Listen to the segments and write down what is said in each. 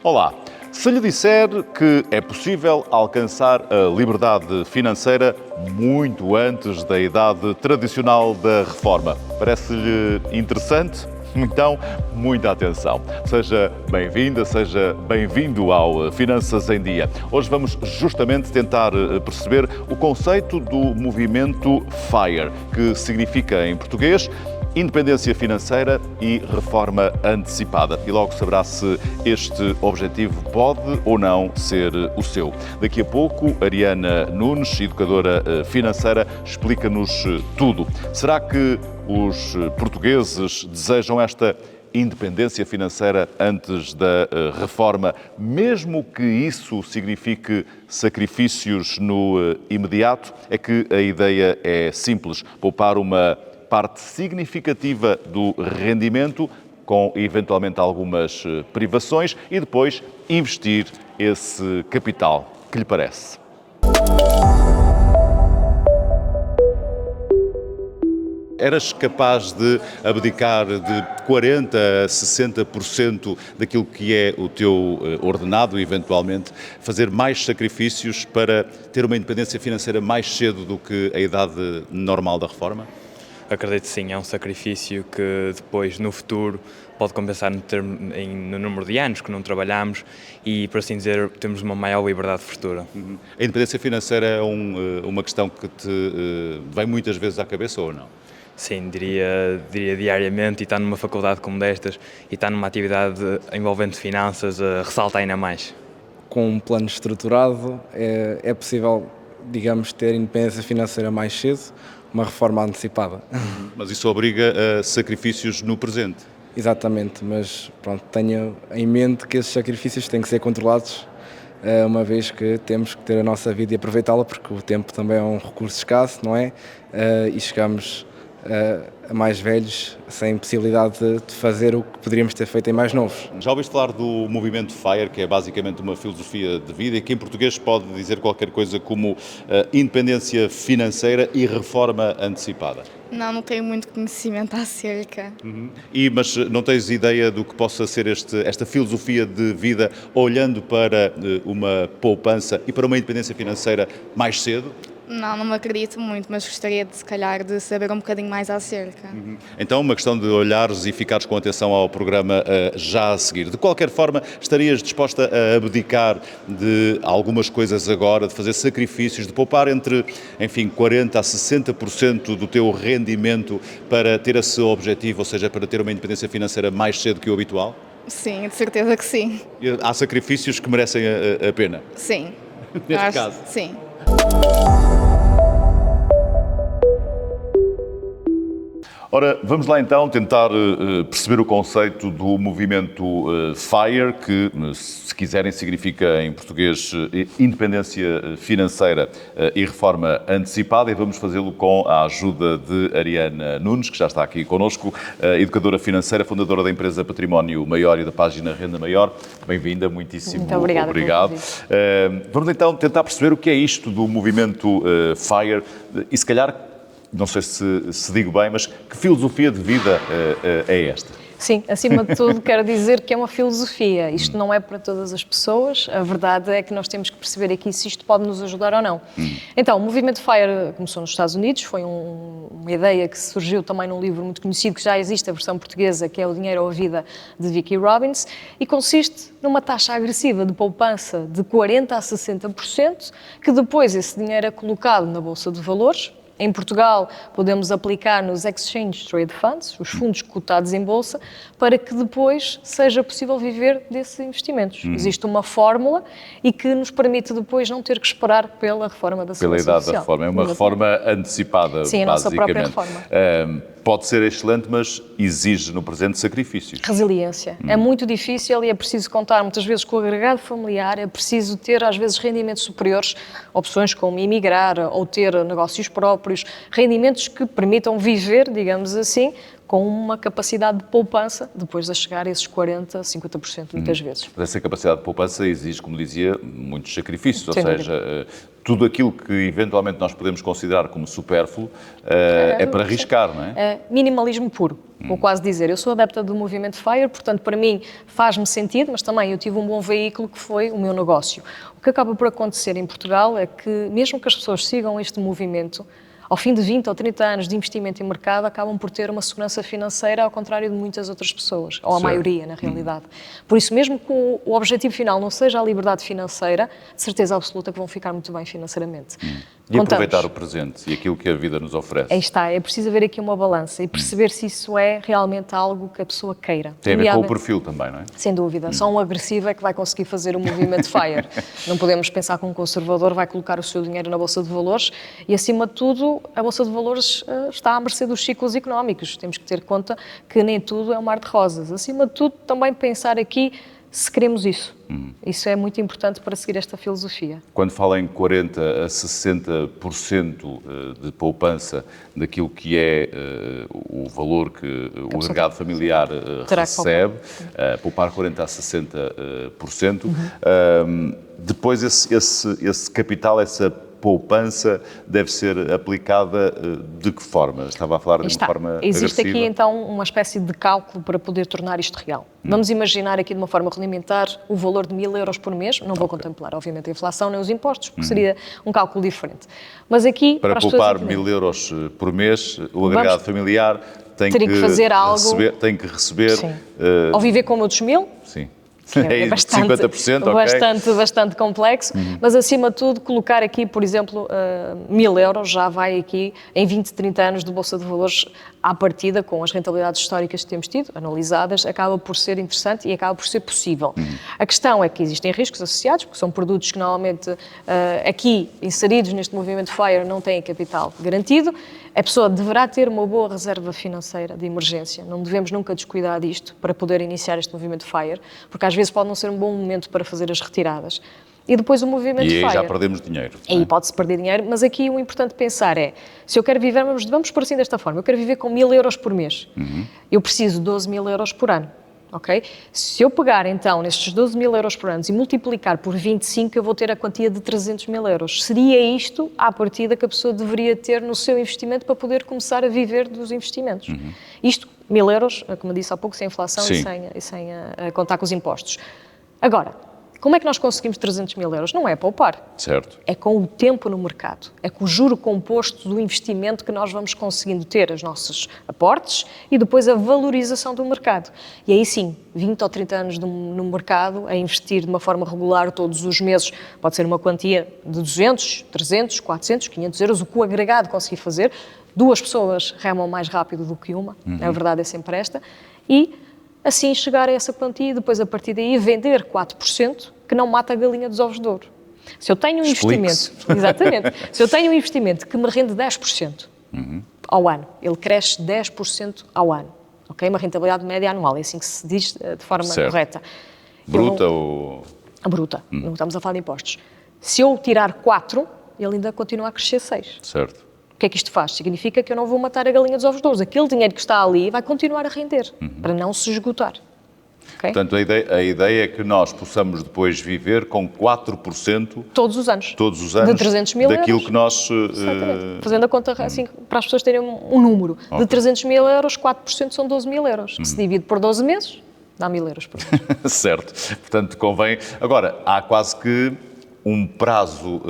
Olá, se lhe disser que é possível alcançar a liberdade financeira muito antes da idade tradicional da reforma, parece-lhe interessante? Então, muita atenção. Seja bem-vinda, seja bem-vindo ao Finanças em Dia. Hoje vamos justamente tentar perceber o conceito do movimento FIRE, que significa em português independência financeira e reforma antecipada. E logo saberá se este objetivo pode ou não ser o seu. Daqui a pouco, Ariana Nunes, educadora financeira, explica-nos tudo. Será que os portugueses desejam esta independência financeira antes da reforma, mesmo que isso signifique sacrifícios no imediato? É que a ideia é simples: poupar uma parte significativa do rendimento, com eventualmente algumas privações, e depois investir esse capital. Que lhe parece? Eras capaz de abdicar de 40% a 60% daquilo que é o teu ordenado, eventualmente, fazer mais sacrifícios para ter uma independência financeira mais cedo do que a idade normal da reforma? Acredito que sim, é um sacrifício que depois, no futuro, pode compensar no número de anos que não trabalhamos e, por assim dizer, temos uma maior liberdade futura. A independência financeira é uma questão que te vem muitas vezes à cabeça ou não? Sim, diria diariamente, e estar numa faculdade como destas e estar numa atividade envolvendo finanças ressalta ainda mais. Com um plano estruturado é possível, digamos, ter independência financeira mais cedo, uma reforma antecipada. Mas isso obriga a sacrifícios no presente. Exatamente, mas pronto, tenho em mente que esses sacrifícios têm que ser controlados, uma vez que temos que ter a nossa vida e aproveitá-la, porque o tempo também é um recurso escasso, não é? E chegamos a mais velhos sem possibilidade de fazer o que poderíamos ter feito em mais novos. Já ouviste falar do movimento FIRE, que é basicamente uma filosofia de vida e que em português pode dizer qualquer coisa como independência financeira e reforma antecipada? Não tenho muito conhecimento acerca. Mas não tens ideia do que possa ser esta filosofia de vida, olhando para uma poupança e para uma independência financeira mais cedo? Não me acredito muito, mas gostaria de, se calhar, de saber um bocadinho mais acerca. Então, uma questão de olhares e ficares com atenção ao programa já a seguir. De qualquer forma, estarias disposta a abdicar de algumas coisas agora, de fazer sacrifícios, de poupar entre, 40% a 60% do teu rendimento para ter esse objetivo, ou seja, para ter uma independência financeira mais cedo que o habitual? Sim, de certeza que sim. Há sacrifícios que merecem a pena? Sim. Neste caso? Sim. Ora, vamos lá então tentar perceber o conceito do movimento FIRE, que, se quiserem, significa em português independência financeira e reforma antecipada, e vamos fazê-lo com a ajuda de Ariana Nunes, que já está aqui connosco, educadora financeira, fundadora da empresa Património Maior e da página Renda Maior. Bem-vinda, muitíssimo Muito obrigada. obrigado. Vamos então tentar perceber o que é isto do movimento FIRE e, se calhar, não sei se digo bem, mas que filosofia de vida é esta? Sim, acima de tudo quero dizer que é uma filosofia. Isto não é para todas as pessoas. A verdade é que nós temos que perceber aqui se isto pode nos ajudar ou não. Então, o movimento FIRE começou nos Estados Unidos, foi uma ideia que surgiu também num livro muito conhecido, que já existe a versão portuguesa, que é O Dinheiro ou a Vida, de Vicki Robbins, e consiste numa taxa agressiva de poupança de 40% a 60%, que depois esse dinheiro é colocado na Bolsa de Valores. Em Portugal, podemos aplicar nos Exchange Trade Funds, os fundos cotados em bolsa, para que depois seja possível viver desses investimentos. Existe uma fórmula e que nos permite depois não ter que esperar pela reforma da Segurança Social. Pela idade da reforma. É uma reforma antecipada, sim, a nossa própria reforma. Pode ser excelente, mas exige no presente sacrifícios. Resiliência. É muito difícil e é preciso contar muitas vezes com o agregado familiar, é preciso ter às vezes rendimentos superiores, opções como emigrar ou ter negócios próprios, rendimentos que permitam viver, digamos assim, com uma capacidade de poupança depois de chegar a esses 40%, 50% muitas vezes. Mas essa capacidade de poupança exige, como dizia, muitos sacrifícios, ou Sem seja, tudo aquilo que eventualmente nós podemos considerar como supérfluo é para arriscar, não é? É minimalismo puro, vou quase dizer. Eu sou adepta do movimento FIRE, portanto, para mim faz-me sentido, mas também eu tive um bom veículo que foi o meu negócio. O que acaba por acontecer em Portugal é que, mesmo que as pessoas sigam este movimento, ao fim de 20 ou 30 anos de investimento em mercado, acabam por ter uma segurança financeira, ao contrário de muitas outras pessoas, ou a maioria, na realidade. Por isso, mesmo que o objetivo final não seja a liberdade financeira, de certeza absoluta que vão ficar muito bem financeiramente. E aproveitar o presente e aquilo que a vida nos oferece. Aí está, é preciso haver aqui uma balança e perceber se isso é realmente algo que a pessoa queira. Tem a ver com o perfil também, não é? Sem dúvida. Só um agressivo é que vai conseguir fazer o movimento FIRE. Não podemos pensar que um conservador vai colocar o seu dinheiro na Bolsa de Valores e, acima de tudo, a Bolsa de Valores está à mercê dos ciclos económicos. Temos que ter conta que nem tudo é um mar de rosas. Acima de tudo, também pensar aqui se queremos isso. Isso é muito importante para seguir esta filosofia. Quando fala em 40% a 60% de poupança daquilo que é o valor que o agregado familiar recebe, poupar 40% a 60%, depois esse capital, essa poupança deve ser aplicada de que forma? Estava a falar de uma forma Existe agressiva. aqui, então, uma espécie de cálculo para poder tornar isto real. Vamos imaginar aqui, de uma forma rudimentar, o valor de 1.000 euros por mês. Não vou contemplar, obviamente, a inflação nem os impostos, porque seria um cálculo diferente. Mas aqui, para poupar 1.000 euros por mês, o agregado familiar tem que fazer algo, tem que receber... Ou viver com outros 1.000. Sim. É bastante, 50%, ok. bastante complexo, mas acima de tudo colocar aqui, por exemplo, 1.000 euros já vai aqui em 20, 30 anos de Bolsa de Valores à partida, com as rentabilidades históricas que temos tido, analisadas, acaba por ser interessante e acaba por ser possível. A questão é que existem riscos associados, porque são produtos que normalmente aqui inseridos neste movimento FIRE não têm capital garantido. A pessoa deverá ter uma boa reserva financeira de emergência. Não devemos nunca descuidar disto para poder iniciar este movimento FIRE, porque às vezes pode não ser um bom momento para fazer as retiradas. E depois o movimento FIRE. E aí já perdemos dinheiro. Aí pode-se perder dinheiro, mas aqui o importante pensar é, se eu quero viver, vamos por assim desta forma, eu quero viver com 1.000 euros por mês. Eu preciso de 12.000 euros por ano. Okay? Se eu pegar então nestes 12.000 euros por ano e multiplicar por 25, eu vou ter a quantia de 300.000 euros. Seria isto, à partida, que a pessoa deveria ter no seu investimento para poder começar a viver dos investimentos. Isto, 1.000 euros, como eu disse há pouco, sem inflação e sem contar com os impostos. Agora, como é que nós conseguimos 300.000 euros? Não é poupar. Certo. É com o tempo no mercado. É com o juro composto do investimento que nós vamos conseguindo ter os nossos aportes e depois a valorização do mercado. E aí sim, 20 ou 30 anos no mercado, a investir de uma forma regular todos os meses, pode ser uma quantia de 200, 300, 400, 500 euros, o que o agregado conseguir fazer. 2 pessoas remam mais rápido do que uma, a verdade é sempre esta. E assim chegar a essa quantia e depois, a partir daí, vender 4%, que não mata a galinha dos ovos de ouro. Se eu tenho um investimento, exatamente, se eu tenho um investimento que me rende 10% ao ano, ele cresce 10% ao ano, ok? Uma rentabilidade média anual, é assim que se diz de forma correta. Bruta ou... A bruta, não estamos a falar de impostos. Se eu tirar 4, ele ainda continua a crescer 6. Certo. O que é que isto faz? Significa que eu não vou matar a galinha dos ovos de ouro. Aquele dinheiro que está ali vai continuar a render, para não se esgotar. Okay? Portanto, a ideia é que nós possamos depois viver com 4% todos os anos. De 300.000 daquilo euros. Que nós... Fazendo a conta assim, para as pessoas terem um número. De 300.000 euros, 4% são 12.000 euros. Que se divide por 12 meses, dá 1.000 euros por mês. Certo. Portanto, convém... Agora, há quase que um prazo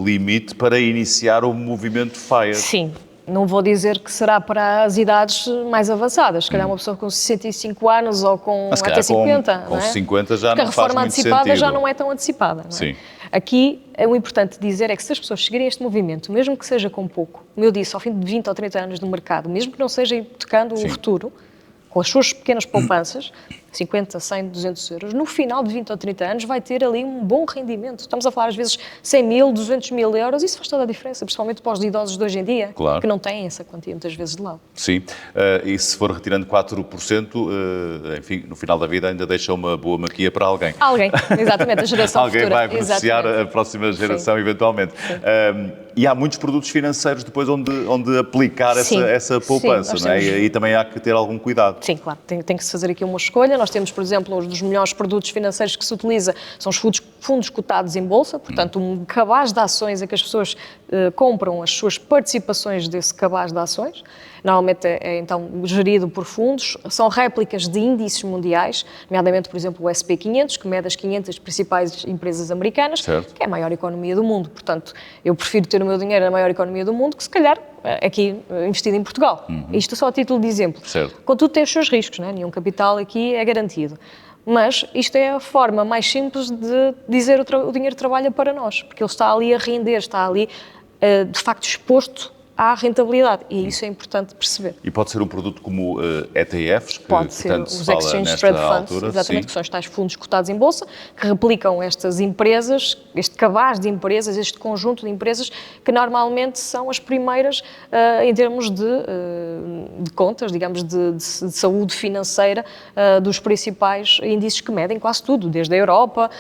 limite para iniciar o movimento FIRE. Sim. Não vou dizer que será para as idades mais avançadas. Se calhar uma pessoa com 65 anos ou com até 50. Com 50 já porque não faz muito sentido. Porque a reforma antecipada já não é tão antecipada. Não é? Sim. Aqui, o importante dizer é que se as pessoas seguirem este movimento, mesmo que seja com pouco, como eu disse, ao fim de 20 ou 30 anos do mercado, mesmo que não seja hipotecando o futuro, com as suas pequenas poupanças, 50, 100, 200 euros, no final de 20 ou 30 anos vai ter ali um bom rendimento. Estamos a falar às vezes 100.000, 200.000 euros, isso faz toda a diferença, principalmente para os idosos de hoje em dia, que não têm essa quantia muitas vezes de lado. Sim, e se for retirando 4%, enfim, no final da vida ainda deixa uma boa maquia para alguém. Alguém, exatamente, a geração alguém futura. Alguém vai beneficiar a próxima geração, eventualmente. E há muitos produtos financeiros depois onde aplicar Sim, essa poupança, sim, não é? nós temos. E também há que ter algum cuidado. Sim, claro, tem que se fazer aqui uma escolha. Nós temos, por exemplo, um dos melhores produtos financeiros que se utiliza são os fundos cotados em bolsa, portanto, um cabaz de ações em que as pessoas compram as suas participações desse cabaz de ações. Normalmente é então gerido por fundos, são réplicas de índices mundiais, nomeadamente, por exemplo, o SP500, que mede as 500 principais empresas americanas, Certo. que é a maior economia do mundo. Portanto, eu prefiro ter o meu dinheiro na maior economia do mundo que, se calhar, aqui investido em Portugal. Isto só a título de exemplo. Certo. Contudo, tem os seus riscos, não é? Nenhum capital aqui é garantido. Mas isto é a forma mais simples de dizer o dinheiro trabalha para nós, porque ele está ali a render, está ali, de facto, exposto à rentabilidade. E isso é importante perceber. E pode ser um produto como ETFs, que Pode ser tanto se os fala Exchange nesta Traded Funds, altura. exatamente, Sim. que são os tais fundos cotados em bolsa, que replicam estas empresas, este cabaz de empresas, este conjunto de empresas, que normalmente são as primeiras em termos de contas, digamos, de saúde financeira dos principais índices que medem quase tudo, desde a Europa,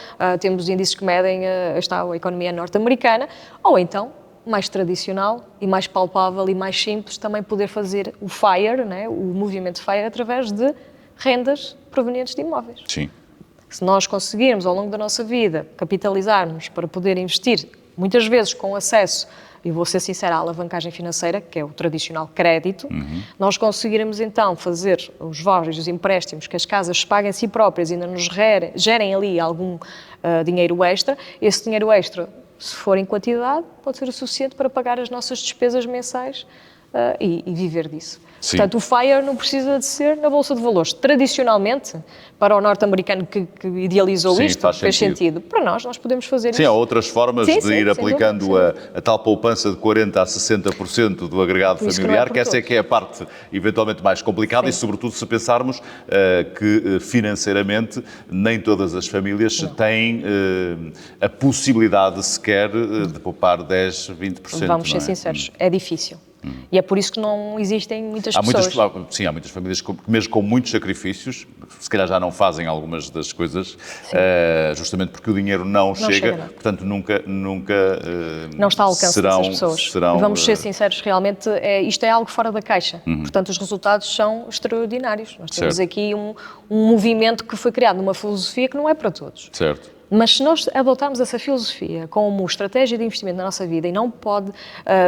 temos índices que medem está a economia norte-americana, ou então, mais tradicional e mais palpável e mais simples, também poder fazer o FIRE, né, o movimento FIRE, através de rendas provenientes de imóveis. Sim. Se nós conseguirmos, ao longo da nossa vida, capitalizarmos para poder investir, muitas vezes com acesso, e vou ser sincera, à alavancagem financeira, que é o tradicional crédito, nós conseguirmos então fazer os vários empréstimos que as casas paguem a si próprias e ainda nos gerem ali algum dinheiro extra, esse dinheiro extra, se for em quantidade, pode ser o suficiente para pagar as nossas despesas mensais e viver disso. Sim. Portanto, o FIRE não precisa de ser na Bolsa de Valores. Tradicionalmente, para o norte-americano que idealizou Sim, isto, faz fez sentido. sentido. Para nós podemos fazer Sim, isso. há outras formas Sim, de sim, ir sem aplicando dúvida, a tal poupança de 40% a 60% do agregado Por isso que não é familiar, por que essa é todos. que é a parte eventualmente mais complicada Sim. e, sobretudo, se pensarmos que financeiramente nem todas as famílias têm a possibilidade sequer de poupar 10%, 20%. Vamos não ser é? sinceiros, é difícil. E é por isso que não existem muitas Há pessoas. há muitas famílias que, mesmo com muitos sacrifícios, se calhar já não fazem algumas das coisas, justamente porque o dinheiro não chega, chega, não. portanto nunca Não está ao alcance serão, dessas pessoas. serão, E vamos ser sinceros, realmente isto é algo fora da caixa. Uhum. Portanto, os resultados são extraordinários. Nós temos Certo. aqui um movimento que foi criado numa filosofia que não é para todos. Certo. Mas se nós adotarmos essa filosofia como estratégia de investimento na nossa vida, e não pode,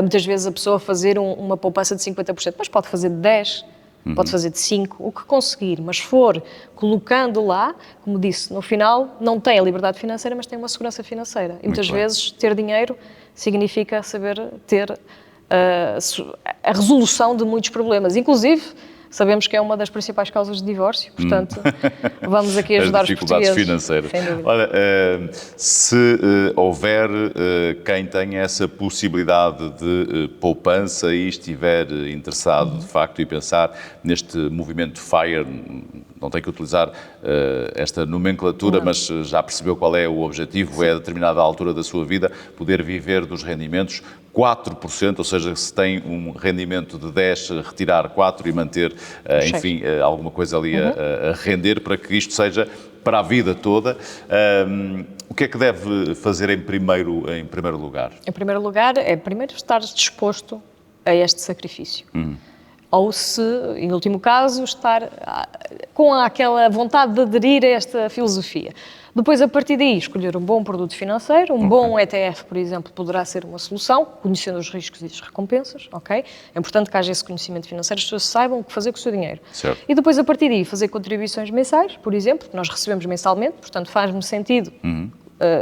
muitas vezes, a pessoa fazer uma poupança de 50%, mas pode fazer de 10%, pode fazer de 5%, o que conseguir, mas for colocando lá, como disse, no final não tem a liberdade financeira, mas tem uma segurança financeira. E muitas bem. vezes ter dinheiro significa saber ter a resolução de muitos problemas, inclusive sabemos que é uma das principais causas de divórcio, portanto, vamos aqui ajudar As os dificuldades portugueses. financeiras. Sem dúvida. Olha, se houver quem tenha essa possibilidade de poupança e estiver interessado, de facto, e pensar neste movimento FIRE, não tem que utilizar esta nomenclatura, mas já percebeu qual é o objetivo, é a determinada altura da sua vida poder viver dos rendimentos 4%, ou seja, se tem um rendimento de 10, retirar 4 e manter, enfim, alguma coisa ali a render para que isto seja para a vida toda. O que é que deve fazer em primeiro lugar? Em primeiro lugar, é primeiro estar disposto a este sacrifício. Ou se, em último caso, estar com aquela vontade de aderir a esta filosofia. Depois, a partir daí, escolher um bom produto financeiro, um bom ETF, por exemplo, poderá ser uma solução, conhecendo os riscos e as recompensas, ok? É importante que haja esse conhecimento financeiro, as pessoas saibam o que fazer com o seu dinheiro. Certo. E depois, a partir daí, fazer contribuições mensais, por exemplo, que nós recebemos mensalmente, portanto, faz-me sentido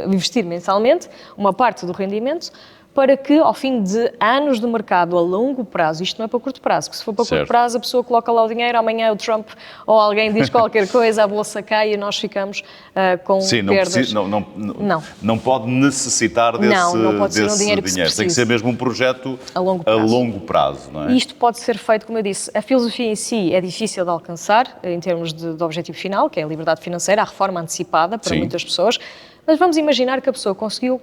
investir mensalmente uma parte do rendimento, para que, ao fim de anos de mercado a longo prazo, isto não é para curto prazo, que se for para Certo. curto prazo, a pessoa coloca lá o dinheiro, amanhã o Trump ou alguém diz qualquer coisa, a bolsa cai e nós ficamos com Sim, não, perdas. não pode necessitar desse, não pode ser um desse dinheiro que se Tem que precise. ser mesmo um projeto A longo prazo. não é? E isto pode ser feito, como eu disse, a filosofia em si é difícil de alcançar, em termos de objetivo final, que é a liberdade financeira, a reforma antecipada para Sim. muitas pessoas, mas vamos imaginar que a pessoa conseguiu,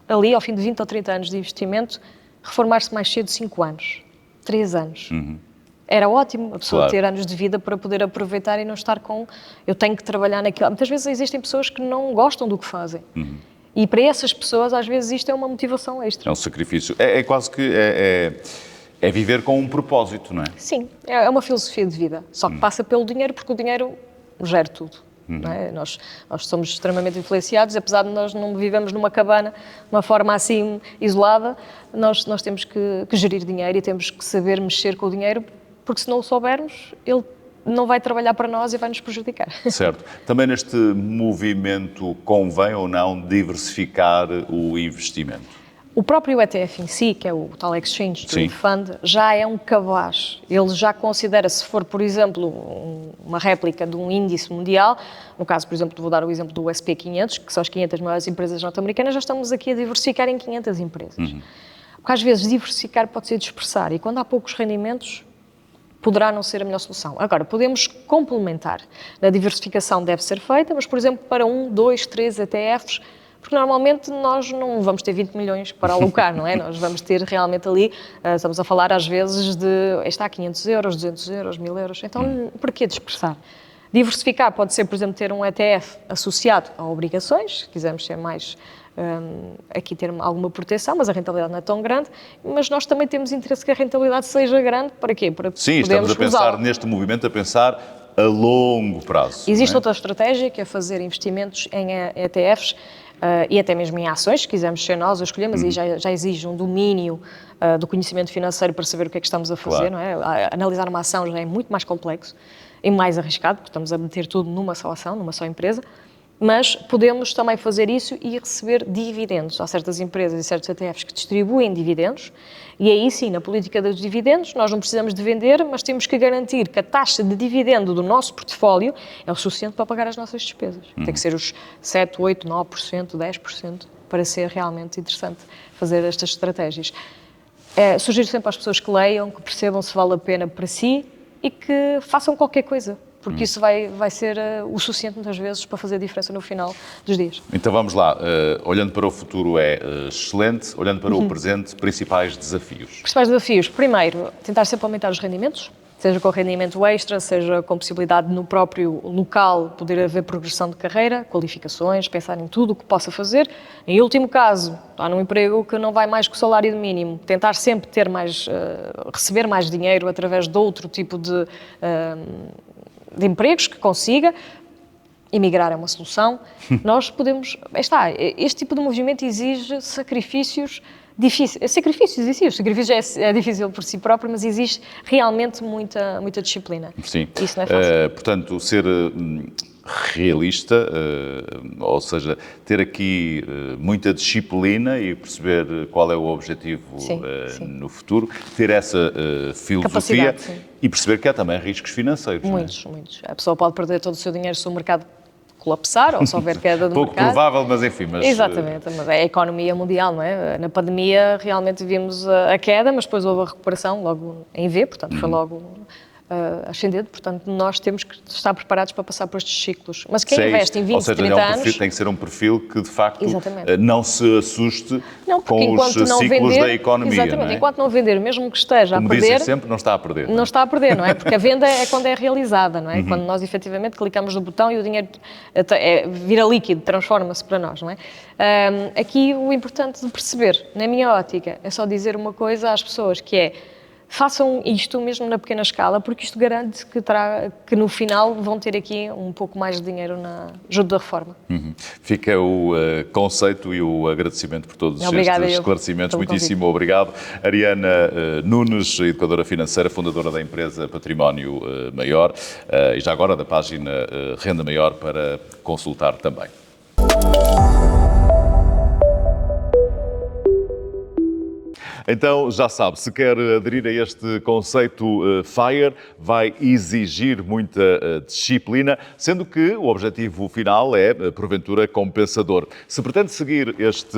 ali, ao fim de 20 ou 30 anos de investimento, reformar-se mais cedo, 5 anos, 3 anos. Era ótimo a pessoa Claro. ter anos de vida para poder aproveitar e não estar com eu tenho que trabalhar naquilo. Muitas vezes existem pessoas que não gostam do que fazem. E para essas pessoas, às vezes, isto é uma motivação extra. É um sacrifício. É quase que é viver com um propósito, não é? Sim, é uma filosofia de vida. Só que passa pelo dinheiro, porque o dinheiro gera tudo. Não é? Nós somos extremamente influenciados, apesar de nós não vivemos numa cabana, de uma forma assim isolada, nós temos que gerir dinheiro e temos que saber mexer com o dinheiro, porque se não o soubermos, ele não vai trabalhar para nós e vai nos prejudicar. Certo. Também neste movimento convém ou não diversificar o investimento? O próprio ETF em si, que é o tal Exchange Sim. Traded Fund, já é um cabaz. Ele já considera, se for, por exemplo, uma réplica de um índice mundial, no caso, por exemplo, vou dar o exemplo do SP 500, que são as 500 maiores empresas norte-americanas, já estamos aqui a diversificar em 500 empresas. Porque às vezes diversificar pode ser dispersar, e quando há poucos rendimentos, poderá não ser a melhor solução. Agora, podemos complementar. A diversificação deve ser feita, mas, por exemplo, para 1, 2, 3 ETFs, porque normalmente nós não vamos ter 20 milhões para alocar, não é? Nós vamos ter realmente ali, estamos a falar às vezes de, está 500 euros, 200 euros, 1000 euros, então por que dispersar? Diversificar pode ser, por exemplo, ter um ETF associado a obrigações, se quisermos ser mais, aqui ter alguma proteção, mas a rentabilidade não é tão grande, mas nós também temos interesse que a rentabilidade seja grande, para quê? Para Sim, estamos a pensar neste movimento, a pensar a longo prazo. Existe não é? outra estratégia, que é fazer investimentos em ETFs, e até mesmo em ações, se quisermos ser nós a escolher, mas aí já exige um domínio do conhecimento financeiro para saber o que é que estamos a fazer, Claro. não é? Analisar uma ação já é muito mais complexo e mais arriscado, porque estamos a meter tudo numa só ação, numa só empresa, mas podemos também fazer isso e receber dividendos. Há certas empresas e certos ETFs que distribuem dividendos, e aí sim, na política dos dividendos, nós não precisamos de vender, mas temos que garantir que a taxa de dividendo do nosso portfólio é o suficiente para pagar as nossas despesas. Tem que ser os 7, 8, 9%, 10%, para ser realmente interessante fazer estas estratégias. Sugiro sempre às pessoas que leiam, que percebam se vale a pena para si e que façam qualquer coisa, porque isso vai ser o suficiente muitas vezes para fazer a diferença no final dos dias. Então vamos lá, olhando para o futuro é excelente, olhando para o presente, principais desafios. Principais desafios. Primeiro, tentar sempre aumentar os rendimentos, seja com rendimento extra, seja com possibilidade de no próprio local poder haver progressão de carreira, qualificações, pensar em tudo o que possa fazer. Em último caso, está num emprego que não vai mais que o salário mínimo, tentar sempre ter mais, receber mais dinheiro através de outro tipo de empregos que consiga. Emigrar é uma solução. Nós podemos... este tipo de movimento exige sacrifícios difíceis. Sacrifícios exige. O sacrifício é difícil por si próprio, mas exige realmente muita disciplina. Sim. Isso não é fácil. Portanto, ser realista, ou seja, ter aqui muita disciplina e perceber qual é o objetivo Sim. no futuro, ter essa filosofia Capacidade, sim. e perceber que há também riscos financeiros. não é? Muitos. A pessoa pode perder todo o seu dinheiro se o mercado colapsar ou se houver queda do Pouco mercado. provável, mas enfim. Exatamente, mas é a economia mundial, não é? Na pandemia realmente vimos a queda, mas depois houve a recuperação logo em V, portanto foi logo ascendente, portanto nós temos que estar preparados para passar por estes ciclos. Mas quem investe em 20, ou seja, 30 anos... tem que ser um perfil que de facto Exatamente. não se assuste com os ciclos da economia. Exatamente, não é? enquanto não vender, mesmo que esteja Como a perder... dizem sempre, não está a perder. Não está a perder, não é? Porque a venda é quando é realizada, não é? Quando nós efetivamente clicamos no botão e o dinheiro vira líquido, transforma-se para nós, não é? Aqui o importante de perceber, na minha ótica, é só dizer uma coisa às pessoas, que é: façam isto mesmo na pequena escala, porque isto garante que no final vão ter aqui um pouco mais de dinheiro junto da reforma. Fica o conceito e o agradecimento por todos Obrigada, estes esclarecimentos. pelo Muitíssimo obrigado. Ariana Nunes, educadora financeira, fundadora da empresa Património Maior e já agora da página Renda Maior para consultar também. Então, já sabe, se quer aderir a este conceito FIRE, vai exigir muita disciplina, sendo que o objetivo final é, porventura, compensador. Se pretende seguir este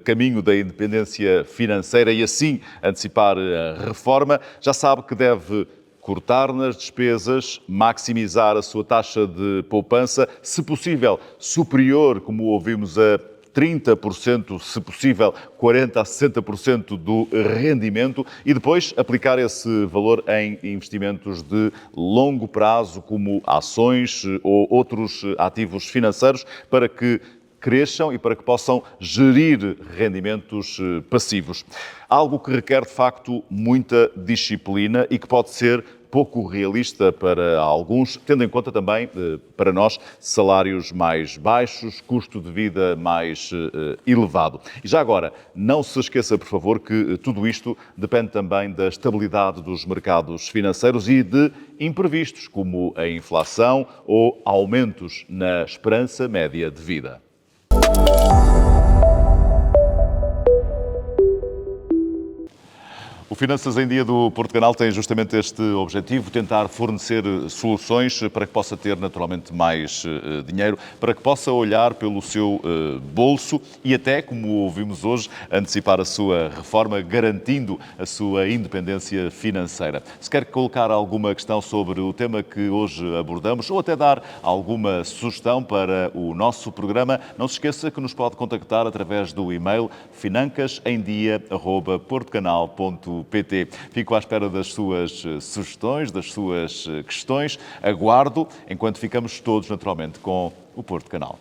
caminho da independência financeira e assim antecipar a reforma, já sabe que deve cortar nas despesas, maximizar a sua taxa de poupança, se possível superior, como ouvimos, a 30%, se possível 40% a 60% do rendimento e depois aplicar esse valor em investimentos de longo prazo, como ações ou outros ativos financeiros, para que cresçam e para que possam gerir rendimentos passivos. Algo que requer, de facto, muita disciplina e que pode ser pouco realista para alguns, tendo em conta também, para nós, salários mais baixos, custo de vida mais elevado. E já agora, não se esqueça, por favor, que tudo isto depende também da estabilidade dos mercados financeiros e de imprevistos, como a inflação ou aumentos na esperança média de vida. O Finanças em Dia do Porto Canal tem justamente este objetivo, tentar fornecer soluções para que possa ter naturalmente mais dinheiro, para que possa olhar pelo seu bolso e até, como ouvimos hoje, antecipar a sua reforma, garantindo a sua independência financeira. Se quer colocar alguma questão sobre o tema que hoje abordamos ou até dar alguma sugestão para o nosso programa, não se esqueça que nos pode contactar através do e-mail financasemdia@portocanal.pt. Fico à espera das suas sugestões, das suas questões. Aguardo, enquanto ficamos todos naturalmente com o Porto Canal.